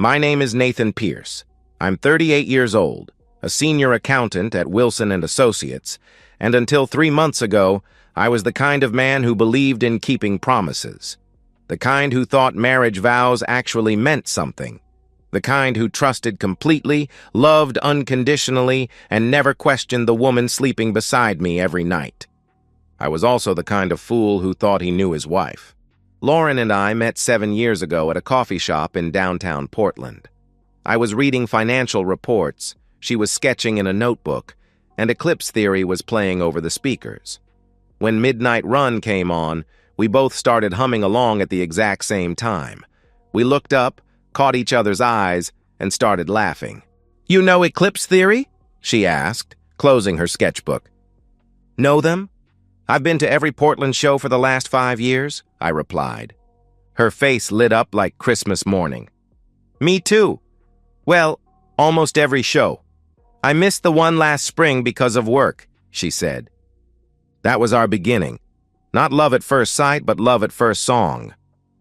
My name is Nathan Pierce. I'm 38 years old, a senior accountant at Wilson & Associates, and until 3 months ago, I was the kind of man who believed in keeping promises. The kind who thought marriage vows actually meant something. The kind who trusted completely, loved unconditionally, and never questioned the woman sleeping beside me every night. I was also the kind of fool who thought he knew his wife. Lauren and I met 7 years ago at a coffee shop in downtown Portland. I was reading financial reports, she was sketching in a notebook, and Eclipse Theory was playing over the speakers. When Midnight Run came on, we both started humming along at the exact same time. We looked up, caught each other's eyes, and started laughing. "You know Eclipse Theory?" she asked, closing her sketchbook. "Know them? I've been to every Portland show for the last 5 years," I replied. Her face lit up like Christmas morning. "Me too. Well, almost every show. I missed the one last spring because of work," she said. That was our beginning. Not love at first sight, but love at first song.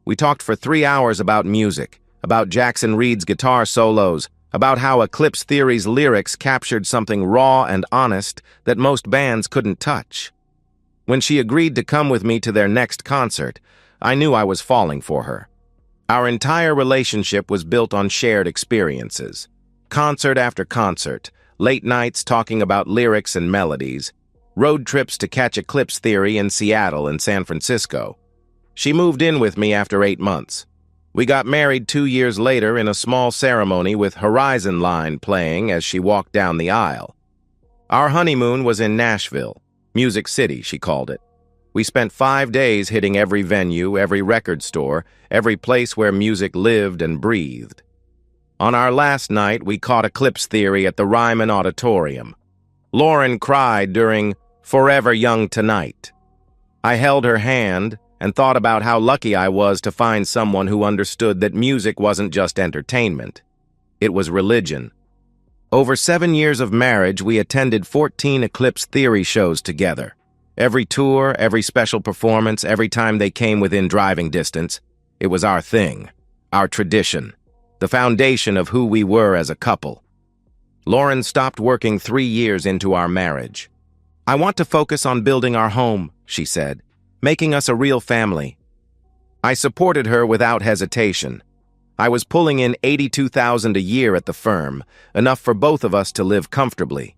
We talked for 3 hours about music, about Jackson Reed's guitar solos, about how Eclipse Theory's lyrics captured something raw and honest that most bands couldn't touch. When she agreed to come with me to their next concert, I knew I was falling for her. Our entire relationship was built on shared experiences. Concert after concert, late nights talking about lyrics and melodies, road trips to catch Eclipse Theory in Seattle and San Francisco. She moved in with me after 8 months. We got married 2 years later in a small ceremony with Horizon Line playing as she walked down the aisle. Our honeymoon was in Nashville. Music City, she called it. We spent 5 days hitting every venue, every record store, every place where music lived and breathed. On our last night, we caught Eclipse Theory at the Ryman Auditorium. Lauren cried during Forever Young Tonight. I held her hand and thought about how lucky I was to find someone who understood that music wasn't just entertainment. It was religion. Over 7 years of marriage, we attended 14 Eclipse Theory shows together. Every tour, every special performance, every time they came within driving distance, it was our thing, our tradition, the foundation of who we were as a couple. Lauren stopped working 3 years into our marriage. "I want to focus on building our home," she said, "making us a real family." I supported her without hesitation. I was pulling in $82,000 a year at the firm, enough for both of us to live comfortably.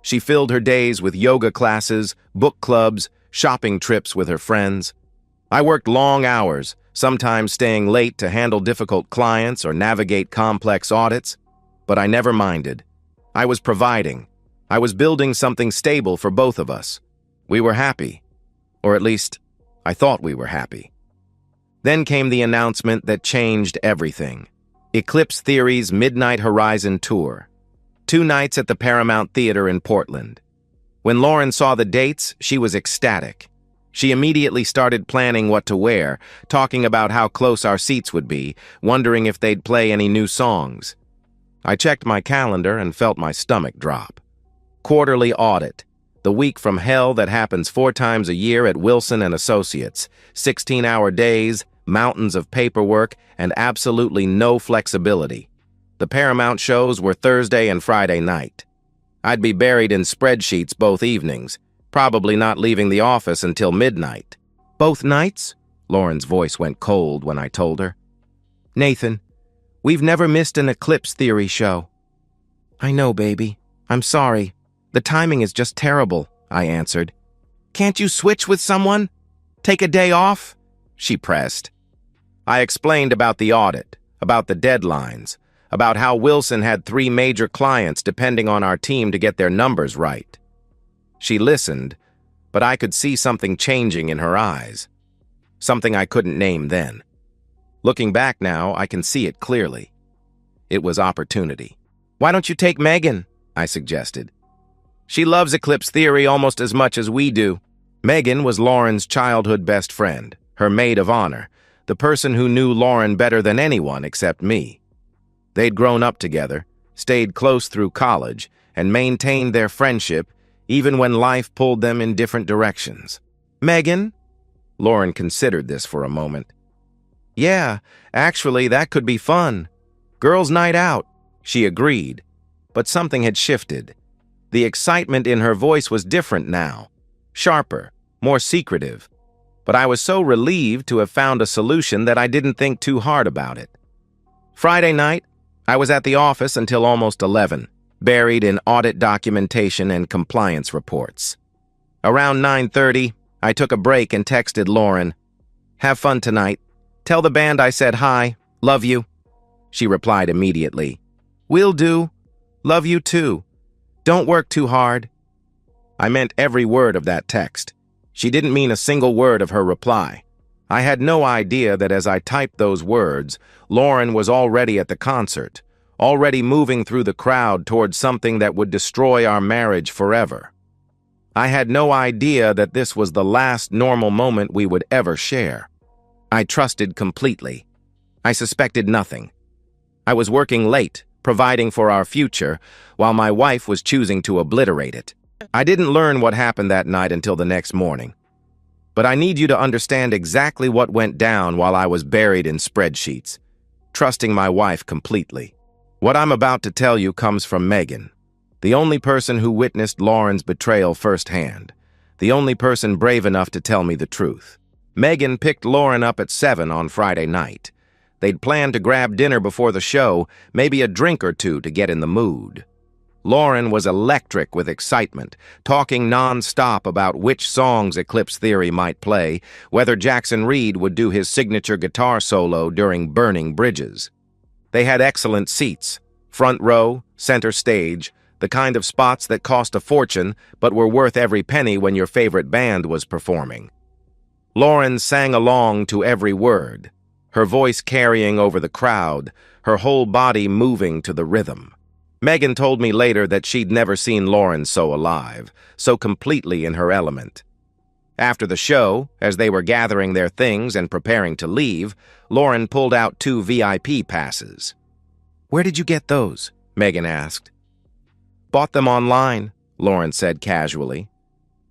She filled her days with yoga classes, book clubs, shopping trips with her friends. I worked long hours, sometimes staying late to handle difficult clients or navigate complex audits, but I never minded. I was providing. I was building something stable for both of us. We were happy, or at least, I thought we were happy. Then came the announcement that changed everything. Eclipse Theory's Midnight Horizon Tour. 2 nights at the Paramount Theater in Portland. When Lauren saw the dates, she was ecstatic. She immediately started planning what to wear, talking about how close our seats would be, wondering if they'd play any new songs. I checked my calendar and felt my stomach drop. Quarterly audit. The week from hell that happens 4 times a year at Wilson & Associates. 16-hour days, mountains of paperwork, and absolutely no flexibility. The Paramount shows were Thursday and Friday night. I'd be buried in spreadsheets both evenings, probably not leaving the office until midnight. "Both nights?" Lauren's voice went cold when I told her. "Nathan, we've never missed an Eclipse Theory show." "I know, baby. I'm sorry. The timing is just terrible," I answered. "Can't you switch with someone? Take a day off?" she pressed. I explained about the audit, about the deadlines, about how Wilson had 3 major clients depending on our team to get their numbers right. She listened, but I could see something changing in her eyes. Something I couldn't name then. Looking back now, I can see it clearly. It was opportunity. "Why don't you take Megan?" I suggested. "She loves Eclipse Theory almost as much as we do." Megan was Lauren's childhood best friend, her maid of honor, the person who knew Lauren better than anyone except me. They'd grown up together, stayed close through college, and maintained their friendship even when life pulled them in different directions. "Megan?" Lauren considered this for a moment. "Yeah, actually, that could be fun." Girls' night out, she agreed. But something had shifted. The excitement in her voice was different now. Sharper, more secretive. But I was so relieved to have found a solution that I didn't think too hard about it. Friday night, I was at the office until almost 11, buried in audit documentation and compliance reports. Around 9:30, I took a break and texted Lauren, "Have fun tonight. Tell the band I said hi. Love you." She replied immediately, "Will do. Love you too. Don't work too hard." I meant every word of that text. She didn't mean a single word of her reply. I had no idea that as I typed those words, Lauren was already at the concert, already moving through the crowd towards something that would destroy our marriage forever. I had no idea that this was the last normal moment we would ever share. I trusted completely. I suspected nothing. I was working late, providing for our future, while my wife was choosing to obliterate it. I didn't learn what happened that night until the next morning. But I need you to understand exactly what went down while I was buried in spreadsheets, trusting my wife completely. What I'm about to tell you comes from Megan, the only person who witnessed Lauren's betrayal firsthand, the only person brave enough to tell me the truth. Megan picked Lauren up at 7 on Friday night. They'd planned to grab dinner before the show, maybe a drink or two to get in the mood. Lauren was electric with excitement, talking non-stop about which songs Eclipse Theory might play, whether Jackson Reed would do his signature guitar solo during Burning Bridges. They had excellent seats, front row, center stage, the kind of spots that cost a fortune but were worth every penny when your favorite band was performing. Lauren sang along to every word, her voice carrying over the crowd, her whole body moving to the rhythm. Megan told me later that she'd never seen Lauren so alive, so completely in her element. After the show, as they were gathering their things and preparing to leave, Lauren pulled out 2 VIP passes. "Where did you get those?" Megan asked. "Bought them online," Lauren said casually.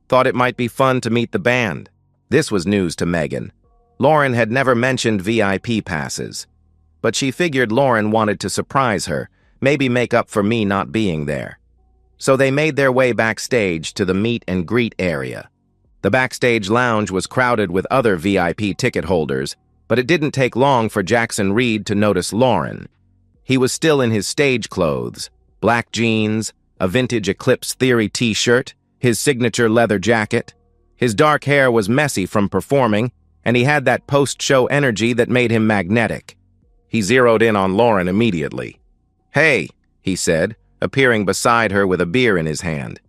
"Thought it might be fun to meet the band." This was news to Megan. Lauren had never mentioned VIP passes, but she figured Lauren wanted to surprise her, maybe make up for me not being there. So they made their way backstage to the meet and greet area. The backstage lounge was crowded with other VIP ticket holders, but it didn't take long for Jackson Reed to notice Lauren. He was still in his stage clothes, black jeans, a vintage Eclipse Theory t-shirt, his signature leather jacket. His dark hair was messy from performing, and he had that post-show energy that made him magnetic. He zeroed in on Lauren immediately. "Hey," he said, appearing beside her with a beer in his hand.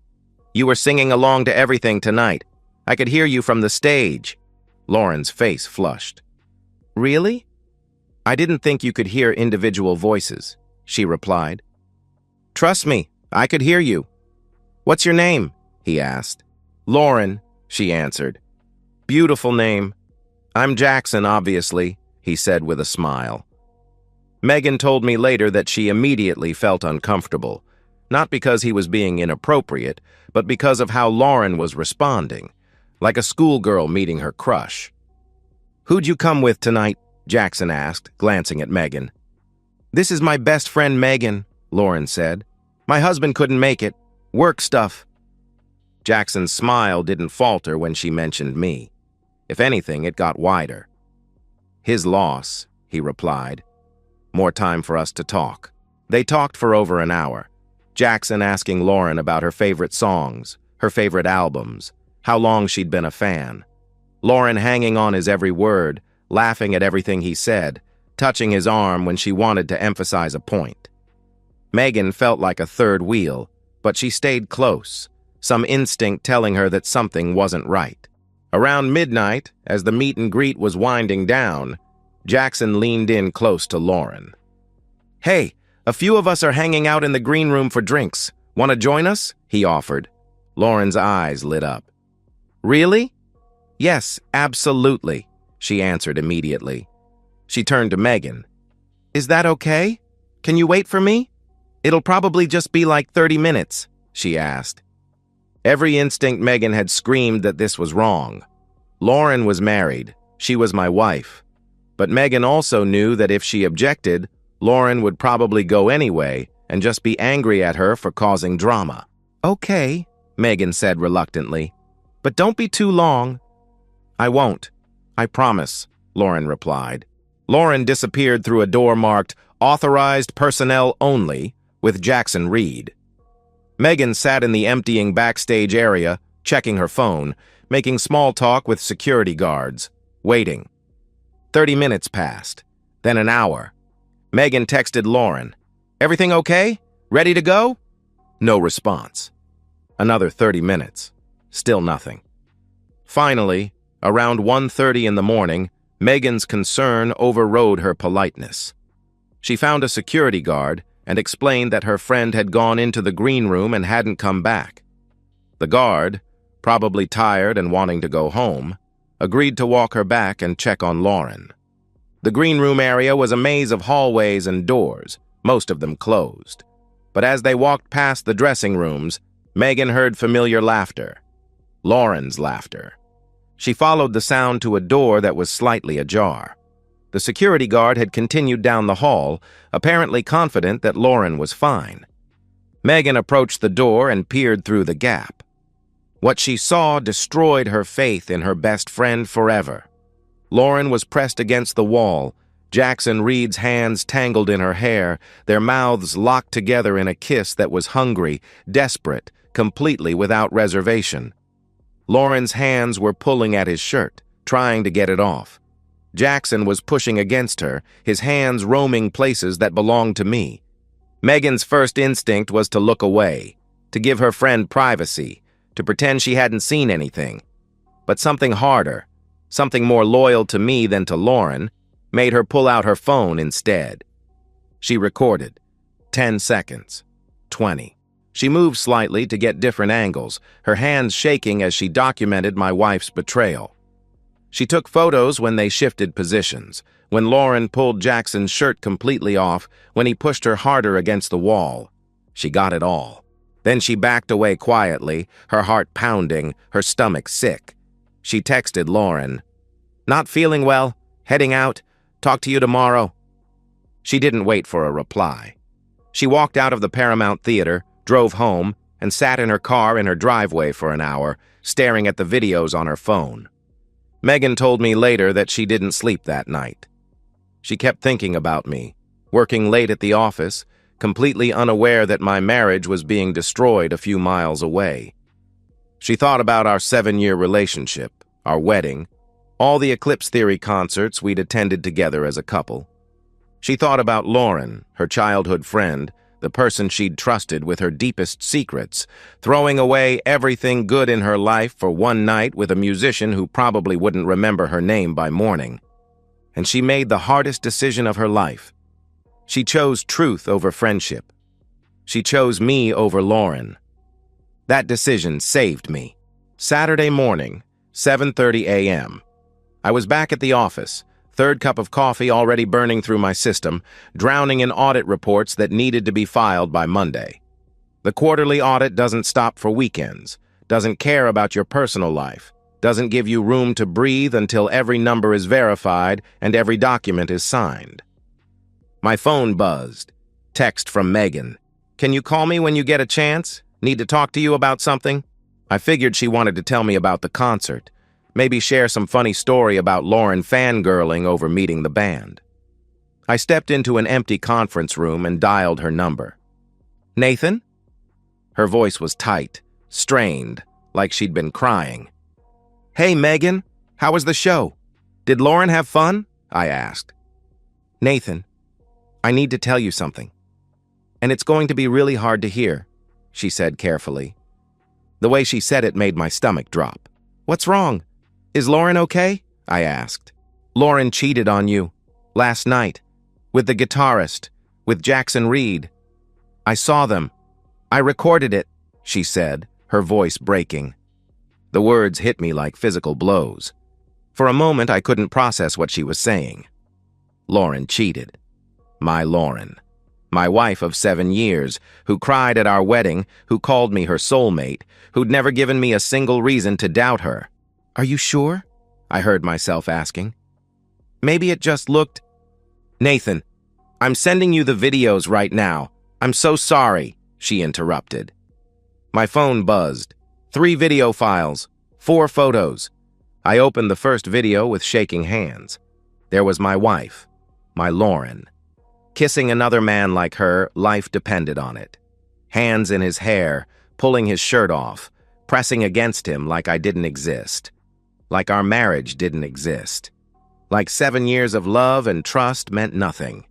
"You were singing along to everything tonight. I could hear you from the stage." Lauren's face flushed. "Really? I didn't think you could hear individual voices," she replied. "Trust me, I could hear you." "What's your name?" he asked. "Lauren," she answered. "Beautiful name." "I'm Jackson, obviously," he said with a smile. Megan told me later that she immediately felt uncomfortable, not because he was being inappropriate, but because of how Lauren was responding, like a schoolgirl meeting her crush. "Who'd you come with tonight?" Jackson asked, glancing at Megan. "This is my best friend Megan," Lauren said. "My husband couldn't make it. Work stuff." Jackson's smile didn't falter when she mentioned me. If anything, it got wider. "His loss," he replied. More time for us to talk. They talked for over an hour, Jackson asking Lauren about her favorite songs, her favorite albums, how long she'd been a fan. Lauren hanging on his every word, laughing at everything he said, touching his arm when she wanted to emphasize a point. Megan felt like a third wheel, but she stayed close, some instinct telling her that something wasn't right. Around midnight, as the meet and greet was winding down, Jackson leaned in close to Lauren. "Hey, a few of us are hanging out in the green room for drinks. Want to join us?" he offered. Lauren's eyes lit up. "Really?" "Yes, absolutely," she answered immediately. She turned to Megan. "Is that okay? Can you wait for me? It'll probably just be like 30 minutes, she asked. Every instinct Megan had screamed that this was wrong. Lauren was married. She was my wife. But Megan also knew that if she objected, Lauren would probably go anyway and just be angry at her for causing drama. "Okay," Megan said reluctantly, "but don't be too long." "I won't. I promise," Lauren replied. Lauren disappeared through a door marked "Authorized Personnel Only" with Jackson Reed. Megan sat in the emptying backstage area, checking her phone, making small talk with security guards, waiting. 30 minutes passed, then an hour. Megan texted Lauren, "Everything okay? Ready to go?" No response. Another 30 minutes. Still nothing. Finally, around 1:30 in the morning, Megan's concern overrode her politeness. She found a security guard and explained that her friend had gone into the green room and hadn't come back. The guard, probably tired and wanting to go home, agreed to walk her back and check on Lauren. The green room area was a maze of hallways and doors, most of them closed. But as they walked past the dressing rooms, Megan heard familiar laughter. Lauren's laughter. She followed the sound to a door that was slightly ajar. The security guard had continued down the hall, apparently confident that Lauren was fine. Megan approached the door and peered through the gap. What she saw destroyed her faith in her best friend forever. Lauren was pressed against the wall, Jackson Reed's hands tangled in her hair, their mouths locked together in a kiss that was hungry, desperate, completely without reservation. Lauren's hands were pulling at his shirt, trying to get it off. Jackson was pushing against her, his hands roaming places that belonged to me. Megan's first instinct was to look away, to give her friend privacy, to pretend she hadn't seen anything. But something harder, something more loyal to me than to Lauren, made her pull out her phone instead. She recorded. 10 seconds. 20. She moved slightly to get different angles, her hands shaking as she documented my wife's betrayal. She took photos when they shifted positions, when Lauren pulled Jackson's shirt completely off, when he pushed her harder against the wall. She got it all. Then she backed away quietly, her heart pounding, her stomach sick. She texted Lauren, "Not feeling well, heading out, talk to you tomorrow." She didn't wait for a reply. She walked out of the Paramount Theater, drove home, and sat in her car in her driveway for an hour, staring at the videos on her phone. Megan told me later that she didn't sleep that night. She kept thinking about me, working late at the office, completely unaware that my marriage was being destroyed a few miles away. She thought about our 7-year relationship, our wedding, all the Eclipse Theory concerts we'd attended together as a couple. She thought about Lauren, her childhood friend, the person she'd trusted with her deepest secrets, throwing away everything good in her life for one night with a musician who probably wouldn't remember her name by morning. And she made the hardest decision of her life. She chose truth over friendship. She chose me over Lauren. That decision saved me. Saturday morning, 7:30 a.m. I was back at the office, third cup of coffee already burning through my system, drowning in audit reports that needed to be filed by Monday. The quarterly audit doesn't stop for weekends, doesn't care about your personal life, doesn't give you room to breathe until every number is verified and every document is signed. My phone buzzed. Text from Megan. "Can you call me when you get a chance? Need to talk to you about something?" I figured she wanted to tell me about the concert. Maybe share some funny story about Lauren fangirling over meeting the band. I stepped into an empty conference room and dialed her number. "Nathan?" Her voice was tight, strained, like she'd been crying. "Hey, Megan, how was the show? Did Lauren have fun?" I asked. "Nathan, I need to tell you something. And it's going to be really hard to hear," she said carefully. The way she said it made my stomach drop. "What's wrong? Is Lauren okay?" I asked. "Lauren cheated on you. Last night. With the guitarist. With Jackson Reed. I saw them. I recorded it," she said, her voice breaking. The words hit me like physical blows. For a moment, I couldn't process what she was saying. Lauren cheated. My Lauren. My wife of 7 years, who cried at our wedding, who called me her soulmate, who'd never given me a single reason to doubt her. "Are you sure?" I heard myself asking. "Maybe it just looked—" "Nathan, I'm sending you the videos right now. I'm so sorry, she interrupted. My phone buzzed. 3 video files, 4 photos. I opened the first video with shaking hands. There was my wife, my Lauren. Kissing another man like her, life depended on it. Hands in his hair, pulling his shirt off, pressing against him like I didn't exist. Like our marriage didn't exist. Like 7 years of love and trust meant nothing.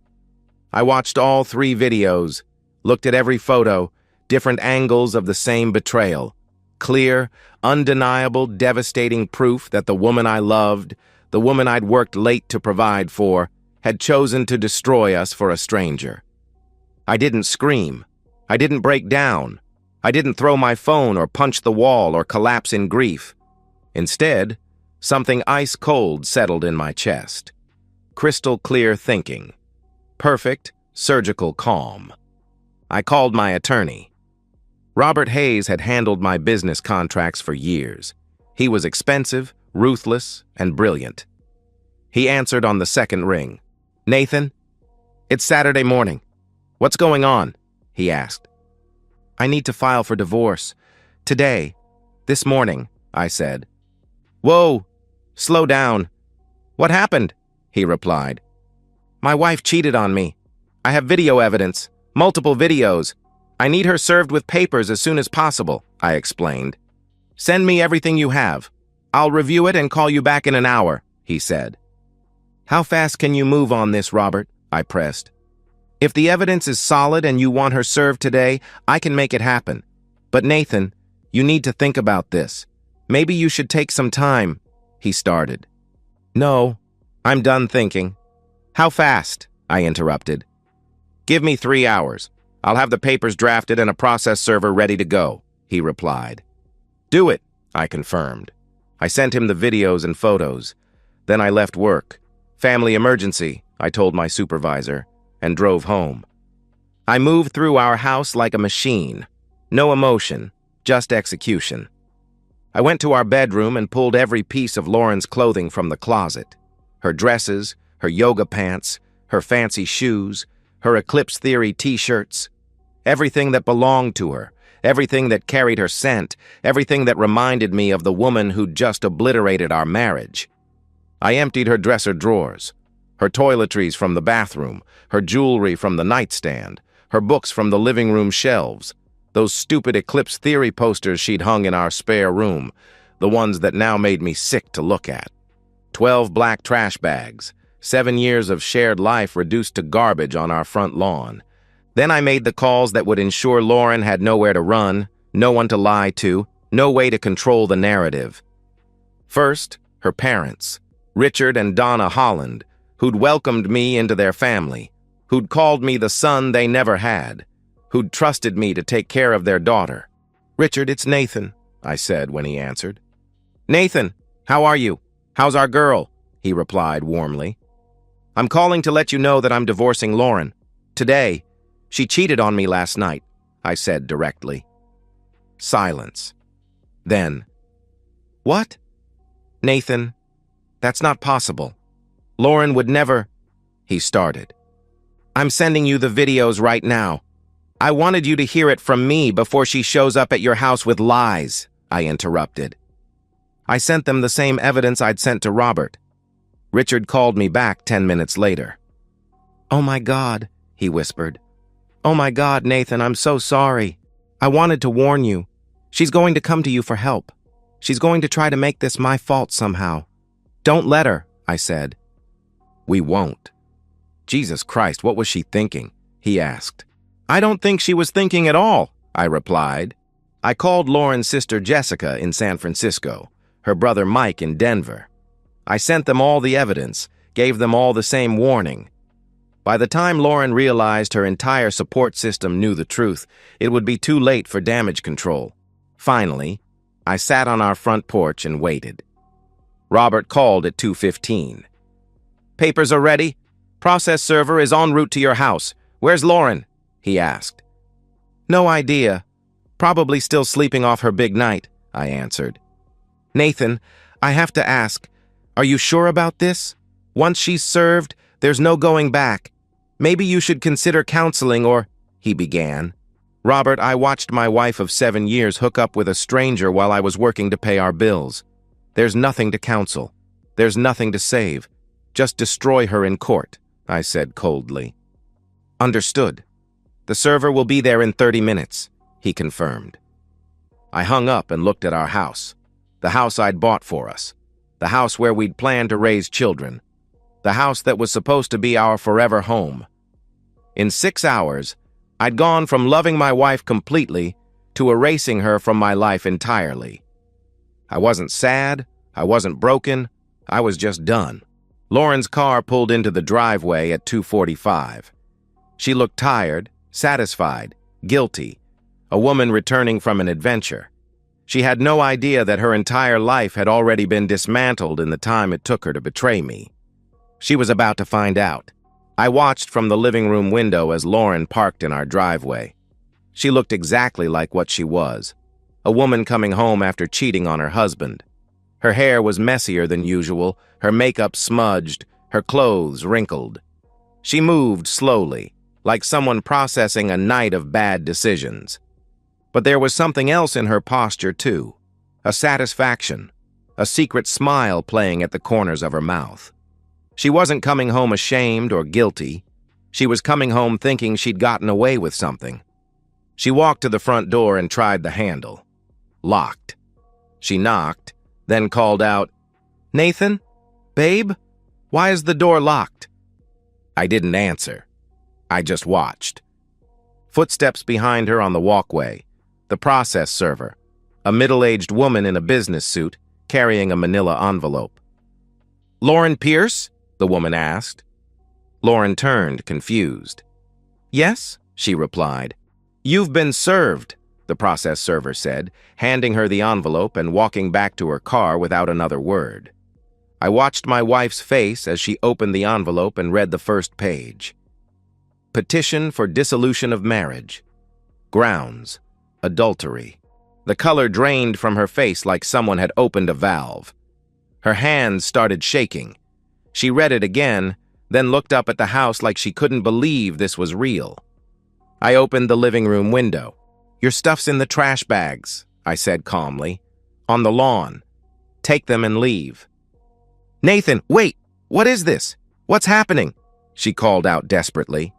I watched all 3 videos, looked at every photo, different angles of the same betrayal. Clear, undeniable, devastating proof that the woman I loved, the woman I'd worked late to provide for, had chosen to destroy us for a stranger. I didn't scream. I didn't break down. I didn't throw my phone or punch the wall or collapse in grief. Instead, something ice-cold settled in my chest. Crystal clear thinking. Perfect, surgical calm. I called my attorney. Robert Hayes had handled my business contracts for years. He was expensive, ruthless, and brilliant. He answered on the second ring. "Nathan, it's Saturday morning. What's going on?" he asked. "I need to file for divorce. Today. This morning," I said. "Whoa, slow down. What happened?" he replied. "My wife cheated on me. I have video evidence, multiple videos. I need her served with papers as soon as possible," I explained. "Send me everything you have. I'll review it and call you back in an hour," he said. "How fast can you move on this, Robert?" I pressed. "If the evidence is solid and you want her served today, I can make it happen. But Nathan, you need to think about this. Maybe you should take some time," he started. "No, I'm done thinking." "How fast?" I interrupted. "Give me 3 hours. I'll have the papers drafted and a process server ready to go," he replied. "Do it," I confirmed. I sent him the videos and photos. Then I left work. "Family emergency," I told my supervisor, and drove home. I moved through our house like a machine. No emotion, just execution. I went to our bedroom and pulled every piece of Lauren's clothing from the closet. Her dresses, her yoga pants, her fancy shoes, her Eclipse Theory t-shirts. Everything that belonged to her, everything that carried her scent, everything that reminded me of the woman who'd just obliterated our marriage. I emptied her dresser drawers, her toiletries from the bathroom, her jewelry from the nightstand, her books from the living room shelves, those stupid Eclipse Theory posters she'd hung in our spare room, the ones that now made me sick to look at. 12 black trash bags, 7 years of shared life reduced to garbage on our front lawn. Then I made the calls that would ensure Lauren had nowhere to run, no one to lie to, no way to control the narrative. First, her parents, Richard and Donna Holland, who'd welcomed me into their family, who'd called me the son they never had, who'd trusted me to take care of their daughter. "Richard, it's Nathan," I said when he answered. "Nathan, how are you? How's our girl?" he replied warmly. "I'm calling to let you know that I'm divorcing Lauren. Today. She cheated on me last night," I said directly. Silence. Then, "What?" "Nathan, that's not possible. Lauren would never," he started. "I'm sending you the videos right now. I wanted you to hear it from me before she shows up at your house with lies," I interrupted. I sent them the same evidence I'd sent to Robert. Richard called me back 10 minutes later. "Oh my God," he whispered. "Oh my God, Nathan, I'm so sorry. I wanted to warn you. She's going to come to you for help. She's going to try to make this my fault somehow. Don't let her," I said. "We won't." "Jesus Christ, what was she thinking?" he asked. "I don't think she was thinking at all," I replied. I called Lauren's sister Jessica in San Francisco, her brother Mike in Denver. I sent them all the evidence, gave them all the same warning. By the time Lauren realized her entire support system knew the truth, it would be too late for damage control. Finally, I sat on our front porch and waited. Robert called at 2:15. "Papers are ready. Process server is en route to your house. Where's Lauren?" he asked. "No idea. Probably still sleeping off her big night," I answered. "Nathan, I have to ask, are you sure about this? Once she's served, there's no going back." Maybe you should consider counseling or—" he began. "Robert, I watched my wife of 7 years hook up with a stranger while I was working to pay our bills. There's nothing to counsel. There's nothing to save. Just destroy her in court," I said coldly. "Understood. The server will be there in 30 minutes, he confirmed. I hung up and looked at our house. The house I'd bought for us. The house where we'd planned to raise children. The house that was supposed to be our forever home. In 6 hours, I'd gone from loving my wife completely to erasing her from my life entirely. I wasn't sad, I wasn't broken, I was just done. Lauren's car pulled into the driveway at 2:45. She looked tired, satisfied, guilty, a woman returning from an adventure. She had no idea that her entire life had already been dismantled in the time it took her to betray me. She was about to find out. I watched from the living room window as Lauren parked in our driveway. She looked exactly like what she was, a woman coming home after cheating on her husband. Her hair was messier than usual, her makeup smudged, her clothes wrinkled. She moved slowly, like someone processing a night of bad decisions. But there was something else in her posture, too, a satisfaction, a secret smile playing at the corners of her mouth. She wasn't coming home ashamed or guilty. She was coming home thinking she'd gotten away with something. She walked to the front door and tried the handle. Locked. She knocked, then called out, "Nathan? Babe? Why is the door locked?" I didn't answer. I just watched. Footsteps behind her on the walkway, the process server, a middle-aged woman in a business suit carrying a manila envelope. "Lauren Pierce?" the woman asked. Lauren turned, confused. "Yes," she replied. "You've been served," the process server said, handing her the envelope and walking back to her car without another word. I watched my wife's face as she opened the envelope and read the first page. Petition for dissolution of marriage. Grounds. Adultery. The color drained from her face like someone had opened a valve. Her hands started shaking. She read it again, then looked up at the house like she couldn't believe this was real. I opened the living room window. "Your stuff's in the trash bags," I said calmly. "On the lawn. Take them and leave." "Nathan, wait! What is this? What's happening?" she called out desperately.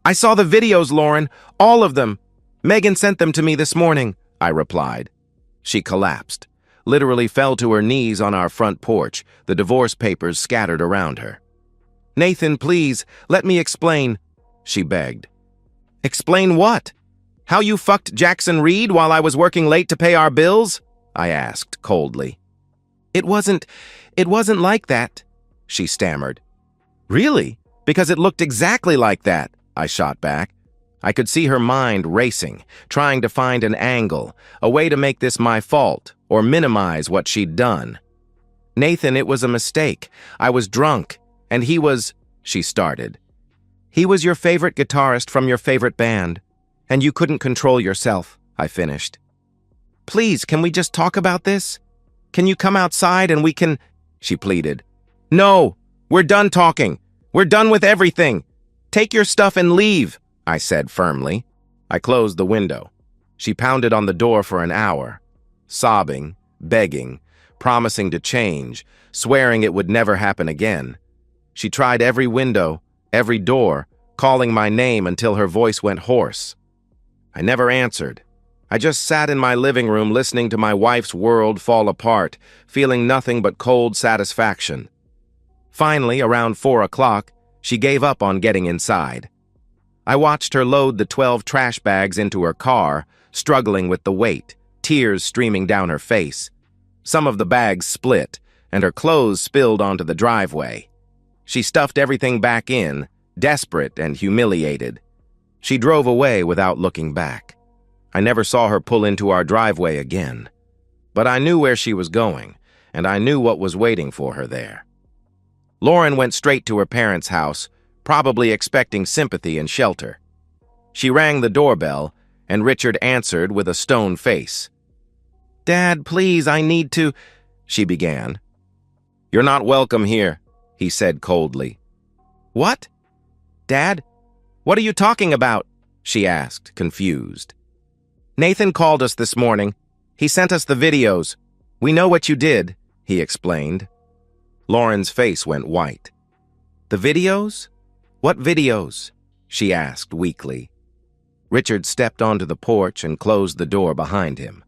"I saw the videos, Lauren. All of them. Megan sent them to me this morning," I replied. She collapsed, literally fell to her knees on our front porch, the divorce papers scattered around her. "Nathan, please, let me explain," she begged. "Explain what? How you fucked Jackson Reed while I was working late to pay our bills?" I asked coldly. It wasn't like that," she stammered. "Really? Because it looked exactly like that," I shot back. I could see her mind racing, trying to find an angle, a way to make this my fault, or minimize what she'd done. "Nathan, it was a mistake. I was drunk, and he was—" she started. "He was your favorite guitarist from your favorite band, and you couldn't control yourself," I finished. "Please, can we just talk about this? Can you come outside and we can—" she pleaded. "No, we're done talking. We're done with everything. Take your stuff and leave," I said firmly. I closed the window. She pounded on the door for an hour, sobbing, begging, promising to change, swearing it would never happen again. She tried every window, every door, calling my name until her voice went hoarse. I never answered. I just sat in my living room listening to my wife's world fall apart, feeling nothing but cold satisfaction. Finally, around 4 o'clock, she gave up on getting inside. I watched her load the 12 trash bags into her car, struggling with the weight, tears streaming down her face. Some of the bags split, and her clothes spilled onto the driveway. She stuffed everything back in, desperate and humiliated. She drove away without looking back. I never saw her pull into our driveway again. But I knew where she was going, and I knew what was waiting for her there. Lauren went straight to her parents' house, probably expecting sympathy and shelter. She rang the doorbell, and Richard answered with a stone face. "Dad, please, I need to—" she began. "You're not welcome here," he said coldly. "What? Dad, "What are you talking about?" she asked, confused. "Nathan called us this morning. He sent us the videos. We know what you did," he explained. Lauren's face went white. "The videos? What videos?" she asked weakly. Richard stepped onto the porch and closed the door behind him.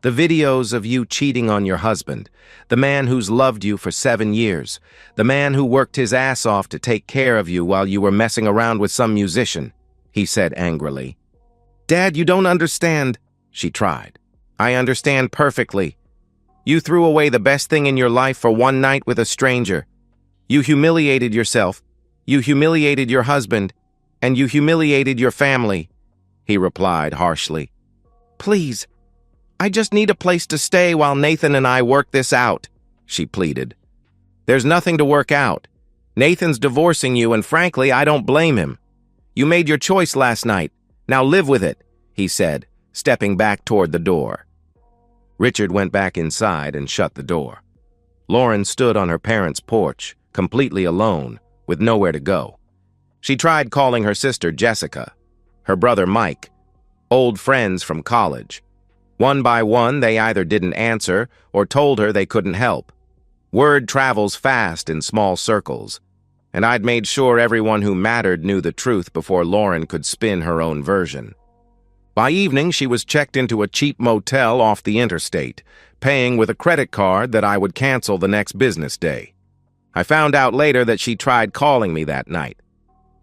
"The videos of you cheating on your husband, the man who's loved you for 7 years, the man who worked his ass off to take care of you while you were messing around with some musician," he said angrily. "Dad, you don't understand," she tried. "I understand perfectly. You threw away the best thing in your life for one night with a stranger. You humiliated yourself, you humiliated your husband, and you humiliated your family," he replied harshly. "Please, I just need a place to stay while Nathan and I work this out," she pleaded. "There's nothing to work out. Nathan's divorcing you, and frankly, I don't blame him. You made your choice last night. Now live with it," he said, stepping back toward the door. Richard went back inside and shut the door. Lauren stood on her parents' porch, completely alone, with nowhere to go. She tried calling her sister Jessica, her brother Mike, old friends from college. One by one, they either didn't answer or told her they couldn't help. Word travels fast in small circles, and I'd made sure everyone who mattered knew the truth before Lauren could spin her own version. By evening, she was checked into a cheap motel off the interstate, paying with a credit card that I would cancel the next business day. I found out later that she tried calling me that night.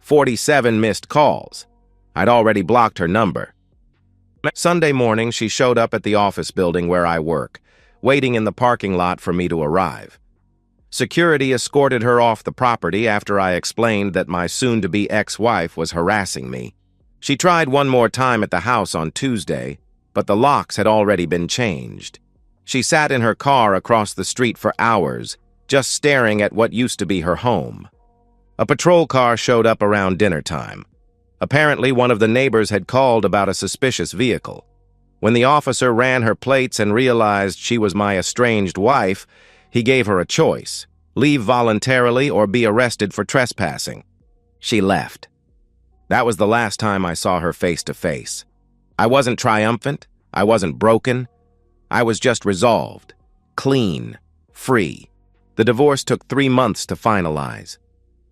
47 missed calls. I'd already blocked her number. Sunday morning, she showed up at the office building where I work, waiting in the parking lot for me to arrive. Security escorted her off the property after I explained that my soon-to-be ex-wife was harassing me. She tried one more time at the house on Tuesday, but the locks had already been changed. She sat in her car across the street for hours, just staring at what used to be her home. A patrol car showed up around dinner time. Apparently, one of the neighbors had called about a suspicious vehicle. When the officer ran her plates and realized she was my estranged wife, he gave her a choice: leave voluntarily or be arrested for trespassing. She left. That was the last time I saw her face to face. I wasn't triumphant. I wasn't broken. I was just resolved, clean, free. The divorce took 3 months to finalize.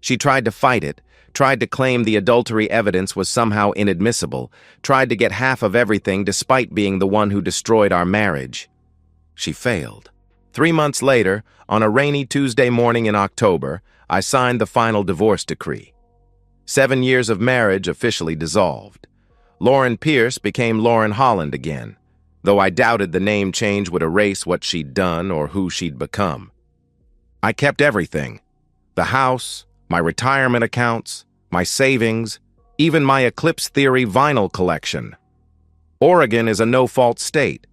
She tried to fight it, tried to claim the adultery evidence was somehow inadmissible, tried to get half of everything despite being the one who destroyed our marriage. She failed. 3 months later, on a rainy Tuesday morning in October, I signed the final divorce decree. 7 years of marriage officially dissolved. Lauren Pierce became Lauren Holland again, though I doubted the name change would erase what she'd done or who she'd become. I kept everything: the house, my retirement accounts, my savings, even my Eclipse Theory vinyl collection. Oregon is a no-fault state,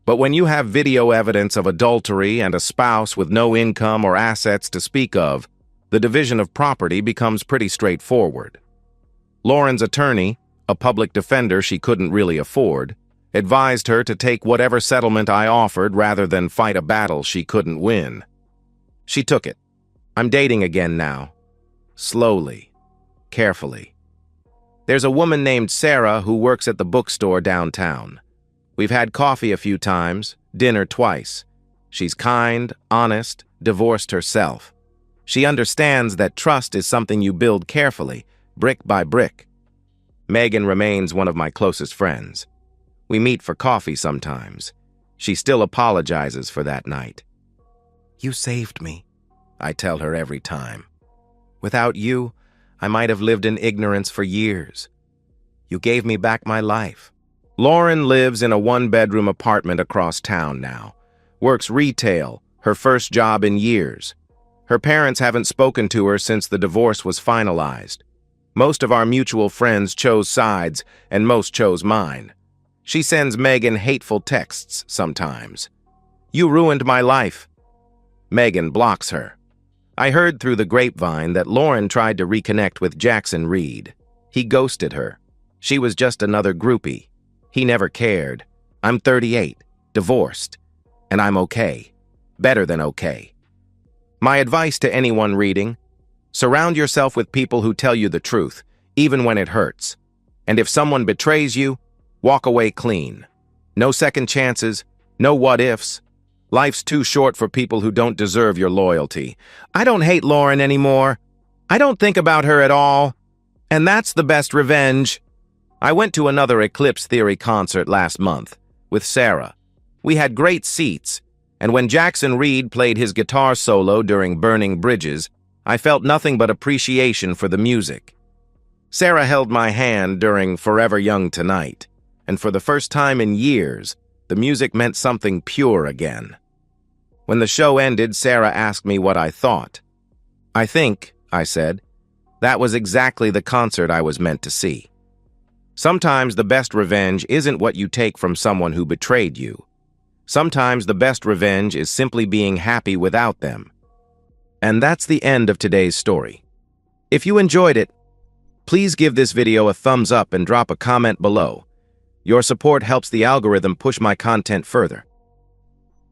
but when you have video evidence of adultery and a spouse with no income or assets to speak of, the division of property becomes pretty straightforward. Lauren's attorney, a public defender she couldn't really afford, advised her to take whatever settlement I offered rather than fight a battle she couldn't win. She took it. I'm dating again now. Slowly. Carefully. There's a woman named Sarah who works at the bookstore downtown. We've had coffee a few times, dinner twice. She's kind, honest, divorced herself. She understands that trust is something you build carefully, brick by brick. Megan remains one of my closest friends. We meet for coffee sometimes. She still apologizes for that night. "You saved me," I tell her every time. "Without you, I might have lived in ignorance for years. You gave me back my life." Lauren lives in a 1-bedroom apartment across town now. Works retail, her first job in years. Her parents haven't spoken to her since the divorce was finalized. Most of our mutual friends chose sides, and most chose mine. She sends Megan hateful texts sometimes. "You ruined my life." Megan blocks her. I heard through the grapevine that Lauren tried to reconnect with Jackson Reed. He ghosted her. She was just another groupie. He never cared. I'm 38, divorced, and I'm okay. Better than okay. My advice to anyone reading: surround yourself with people who tell you the truth, even when it hurts. And if someone betrays you, walk away clean. No second chances, no what-ifs. Life's too short for people who don't deserve your loyalty. I don't hate Lauren anymore. I don't think about her at all. And that's the best revenge. I went to another Eclipse Theory concert last month with Sarah. We had great seats, and when Jackson Reed played his guitar solo during Burning Bridges, I felt nothing but appreciation for the music. Sarah held my hand during Forever Young Tonight, and for the first time in years, the music meant something pure again. When the show ended, Sarah asked me what I thought. I think, I said, that was exactly the concert I was meant to see. Sometimes the best revenge isn't what you take from someone who betrayed you. Sometimes the best revenge is simply being happy without them. And that's the end of today's story. If you enjoyed it, please give this video a thumbs up and drop a comment below. Your support helps the algorithm push my content further.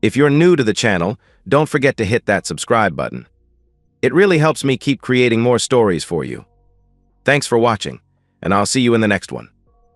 If you're new to the channel, don't forget to hit that subscribe button. It really helps me keep creating more stories for you. Thanks for watching, and I'll see you in the next one.